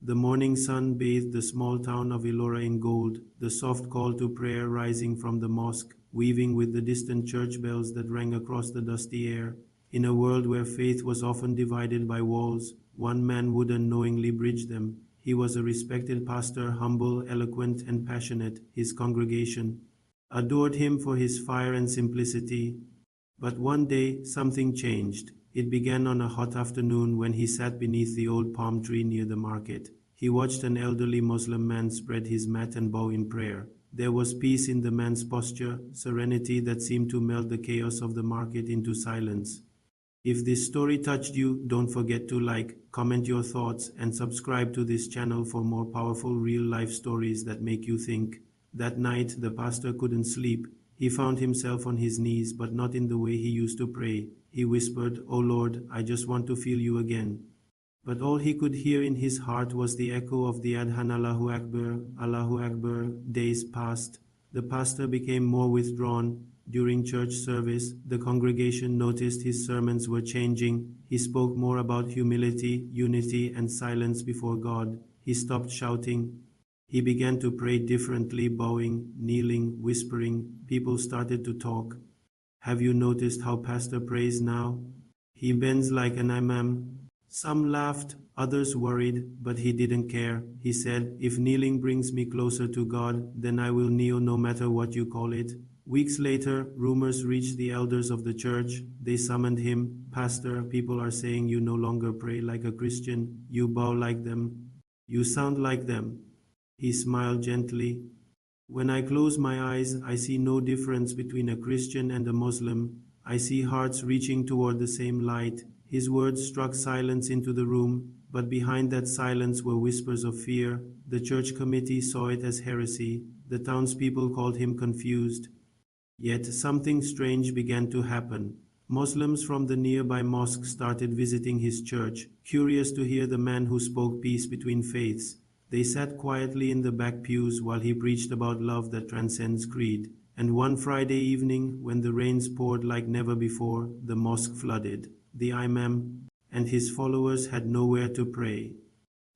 The morning sun bathed the small town of Elora in gold, the soft call to prayer rising from the mosque, weaving with the distant church bells that rang across the dusty air. In a world where faith was often divided by walls, one man would unknowingly bridge them. He was a respected pastor, humble, eloquent, and passionate. His congregation adored him for his fire and simplicity. But one day, something changed. It began on a hot afternoon when he sat beneath the old palm tree near the market. He watched an elderly Muslim man spread his mat and bow in prayer. There was peace in the man's posture, serenity that seemed to melt the chaos of the market into silence. If this story touched you, don't forget to like, comment your thoughts, and subscribe to this channel for more powerful real-life stories that make you think. That night, the pastor couldn't sleep. He found himself on his knees, but not in the way he used to pray. He whispered, "Oh Lord, I just want to feel you again." But all he could hear in his heart was the echo of the Adhan Allahu Akbar, Allahu Akbar. Days passed. The pastor became more withdrawn. During church service, the congregation noticed his sermons were changing. He spoke more about humility, unity, and silence before God. He stopped shouting. He began to pray differently, bowing, kneeling, whispering. People started to talk. "Have you noticed how Pastor prays now? He bends like an imam." Some laughed, others worried, but he didn't care. He said, "If kneeling brings me closer to God, then I will kneel no matter what you call it." Weeks later, rumors reached the elders of the church. They summoned him. "Pastor, people are saying you no longer pray like a Christian. You bow like them. You sound like them." He smiled gently. "When I close my eyes, I see no difference between a Christian and a Muslim. I see hearts reaching toward the same light." His words struck silence into the room, but behind that silence were whispers of fear. The church committee saw it as heresy. The townspeople called him confused. Yet something strange began to happen. Muslims from the nearby mosque started visiting his church, curious to hear the man who spoke peace between faiths. They sat quietly in the back pews while he preached about love that transcends creed. And one Friday evening, when the rains poured like never before, the mosque flooded. The Imam and his followers had nowhere to pray.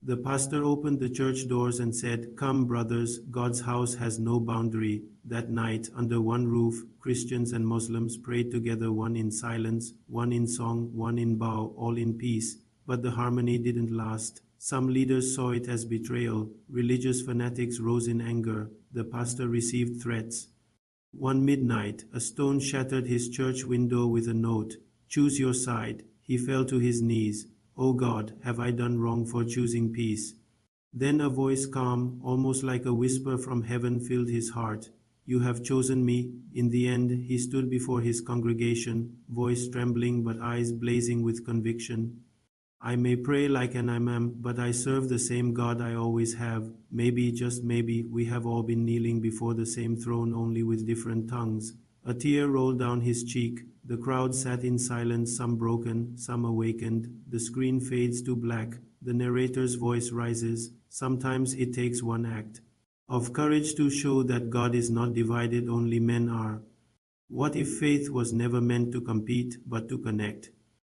The pastor opened the church doors and said, "Come, brothers, God's house has no boundary." That night, under one roof, Christians and Muslims prayed together, one in silence, one in song, one in bow, all in peace. But the harmony didn't last. Some leaders saw it as betrayal. Religious fanatics rose in anger. The pastor received threats. One midnight, a stone shattered his church window with a note, "Choose your side." He fell to his knees. "Oh God, have I done wrong for choosing peace?" Then a voice, calm, almost like a whisper from heaven, filled his heart. "You have chosen me." In the end, he stood before his congregation, voice trembling but eyes blazing with conviction. "I may pray like an imam, but I serve the same God I always have. Maybe, just maybe, we have all been kneeling before the same throne, only with different tongues." A tear rolled down his cheek. The crowd sat in silence, some broken, some awakened. The screen fades to black. The narrator's voice rises. "Sometimes it takes one act of courage to show that God is not divided, only men are." What if faith was never meant to compete, but to connect?